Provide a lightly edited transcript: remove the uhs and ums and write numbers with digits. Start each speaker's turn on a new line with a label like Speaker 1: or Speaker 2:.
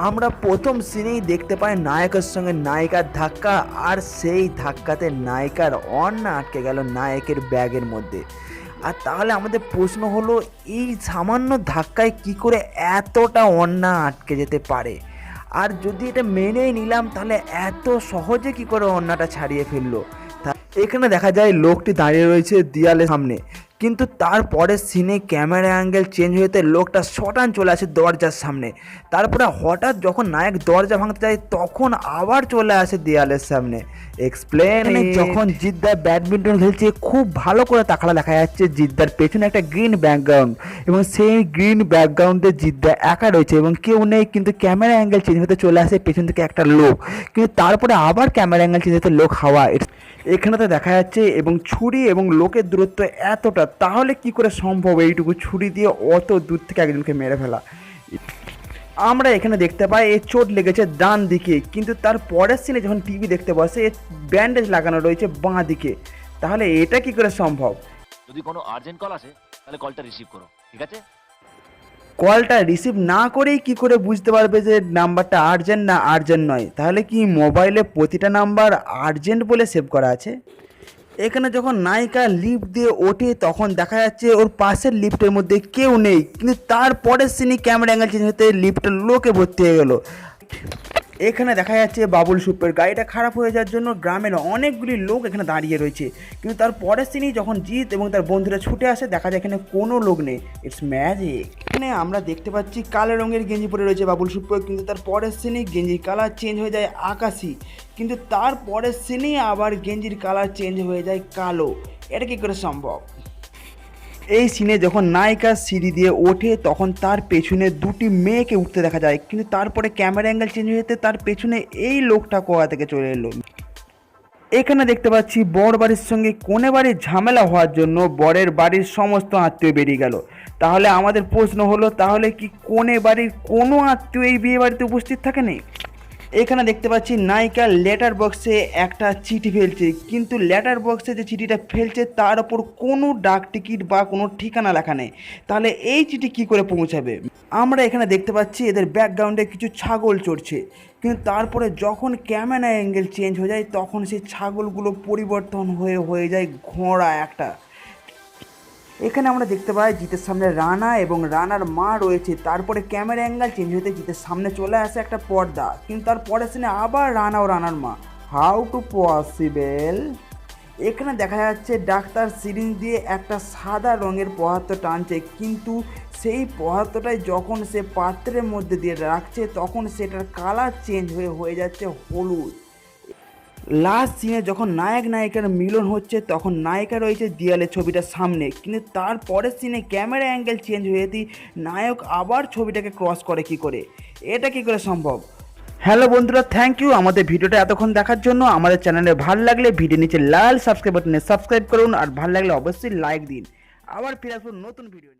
Speaker 1: আমরা প্রথম সিনেই দেখতে পাই নায়কের সঙ্গে নায়িকার ধাক্কা, আর সেই ধাক্কাতে নায়িকার অন্না আটকে গেল নায়কের ব্যাগের মধ্যে। আর তাহলে আমাদের প্রশ্ন হলো, এই সামান্য ধাক্কায় কি করে এতটা অন্না আটকে যেতে পারে? আর যদি এটা মেনেই নিলাম, তাহলে এত সহজে কি করে অন্নাটা ছাড়িয়ে ফেললো? এখানে দেখা যায় লোকটি দাঁড়িয়ে রয়েছে দেয়ালের সামনে, কিন্তু তারপরে সিনে ক্যামেরা অ্যাঙ্গেল চেঞ্জ হতে লোকটা শটান চলে আসে দরজার সামনে। তারপরে হঠাৎ যখন নায়ক দরজা ভাঙতে যায়, তখন আবার চলে আসে দেয়ালের সামনে। এক্সপ্লেন। যখন জিদ্দার ব্যাডমিন্টন খেলছে, খুব ভালো করে তাকালে দেখা যাচ্ছে জিদ্দার পেছনে একটা গ্রিন ব্যাকগ্রাউন্ড, এবং সেই গ্রিন ব্যাকগ্রাউন্ডে জিদ্দা একা রয়েছে এবং কেউ নেই। কিন্তু ক্যামেরা অ্যাঙ্গেল চেঞ্জ হতে চলে আসে পেছন থেকে একটা লোক, কিন্তু তারপরে আবার ক্যামেরা অ্যাঙ্গেল চেঞ্জ হতে লোক হাওয়া এখানে তো দেখা যাচ্ছে। এবং ছুরি এবং লোকের দূরত্ব এতটা, তাহলে কি করে সম্ভব এইটুকু ছুরি দিয়ে অত দূর থেকে একজনকে মেরে ফেলা? আমরা এখানে দেখতে পাই এর চোট লেগেছে ডান দিকে, কিন্তু তার পরের সিনে যখন টিভি দেখতে বসে, এর ব্যান্ডেজ লাগানো রয়েছে বাঁ দিকে। তাহলে এটা কি করে সম্ভব?
Speaker 2: যদি কোনো আর্জেন্ট কল আসে তাহলে কলটা রিসিভ করো, ঠিক আছে?
Speaker 1: কলটা রিসিভ না করেই কি করে বুঝতে পারবে যে নাম্বারটা আর্জেন্ট না আর্জেন্ট নয়? তাহলে কি মোবাইলে প্রতিটা নাম্বার আর্জেন্ট বলে সেভ করা আছে? এখানে যখন নায়িকা লিফট দিয়ে ওঠে, তখন দেখা যাচ্ছে ওর পাশের লিফটের মধ্যে কেউ নেই, কিন্তু তারপরের সিনে ক্যামেরা অ্যাঙ্গেল চেঞ্জ হতে লিফটের লোকে ভর্তি হয়ে গেল। এখানে দেখা যাচ্ছে বাবুল সুপ্পের গাড়িটা খারাপ হয়ে যাওয়ার জন্য গ্রামের অনেকগুলি লোক এখানে দাঁড়িয়ে রয়েছে, কিন্তু তার পরের সিনেই যখন জিৎ এবং তার বন্ধুরা ছুটে আসে, দেখা যায় এখানে কোনো লোক নেই। It's magic. এখানে আমরা দেখতে পাচ্ছি কালো রঙের গেঞ্জি পরে রয়েছে বাবুল সুপ্প, কিন্তু তার পরের সিনেই গেঞ্জির কালার চেঞ্জ হয়ে যায় আকাশি, কিন্তু তার পরের সিনেই আবার গেঞ্জির কালার চেঞ্জ হয়ে যায় কালো। এটা কী করে সম্ভব? এই সিনে যখন নায়িকা সিঁড়ি দিয়ে ওঠে, তখন তার পেছনে দুটি মেয়েকে উঠতে দেখা যায়, কিন্তু তারপরে ক্যামেরা অ্যাঙ্গেল চেঞ্জ হয়ে যেতে তার পেছনে এই লোকটা কোথা থেকে চলে এলো। এখানে দেখতে পাচ্ছি বর বাড়ির সঙ্গে কনে বাড়ির ঝামেলা হওয়ার জন্য বরের বাড়ির সমস্ত আত্মীয় বেরিয়ে গেল। তাহলে আমাদের প্রশ্ন হলো, তাহলে কি কনে বাড়ির কোনো আত্মীয় এই বিয়ে বাড়িতে উপস্থিত থাকেনি? এখানে দেখতে পাচ্ছি নায়িকা লেটার বক্সে একটা চিঠি ফেলছে, কিন্তু লেটার বক্সে যে চিঠিটা ফেলছে তার ওপর কোনো ডাক টিকিট বা কোনো ঠিকানা লেখা নেই। তাহলে এই চিঠি কি করে পৌঁছাবে? আমরা এখানে দেখতে পাচ্ছি এদের ব্যাকগ্রাউন্ডে কিছু ছাগল চড়ছে, কিন্তু তারপরে যখন ক্যামেরা অ্যাঙ্গেল চেঞ্জ হয়ে যায়, তখন সেই ছাগলগুলো পরিবর্তন হয়ে যায় ঘোড়া একটা। এখানে আমরা দেখতে পাই জিতের সামনে রানা এবং রানার মা রয়েছে। তারপরে ক্যামেরা অ্যাঙ্গেল চেঞ্জ হতে জিতের সামনে চলে আসে একটা পর্দা, কিন্তু তার পরের সিনে আবার রানা ও রানার মা। How to possible? এখানে দেখা যাচ্ছে ডাক্তার সিরিঞ্জ দিয়ে একটা সাদা রঙের পদার্থ টানছে, কিন্তু সেই পদার্থটাই যখন সে পাত্রের মধ্যে দিয়ে রাখছে, তখন সেটার কালার চেঞ্জ হয়ে যাচ্ছে হলুদ। লাস্ট সিনে যখন নায়ক নায়িকার মিলন হচ্ছে, তখন নায়িকা রয়েছে দেয়ালে ছবিটার সামনে, কিন্তু তারপরের সিনে ক্যামেরা অ্যাঙ্গেল চেঞ্জ হয়েতেই নায়ক আবার ছবিটাকে ক্রস করে কি করে? এটা কি করে সম্ভব? হ্যালো বন্ধুরা, থ্যাংক ইউ আমাদের ভিডিওটা এতক্ষণ দেখার জন্য। আমাদের চ্যানেলে ভালো লাগলে ভিডিও নিচে লাল সাবস্ক্রাইব বাটনে সাবস্ক্রাইব করুন, আর ভালো লাগলে অবশ্যই লাইক দিন। আবার ফিরে আসবো নতুন ভিডিও।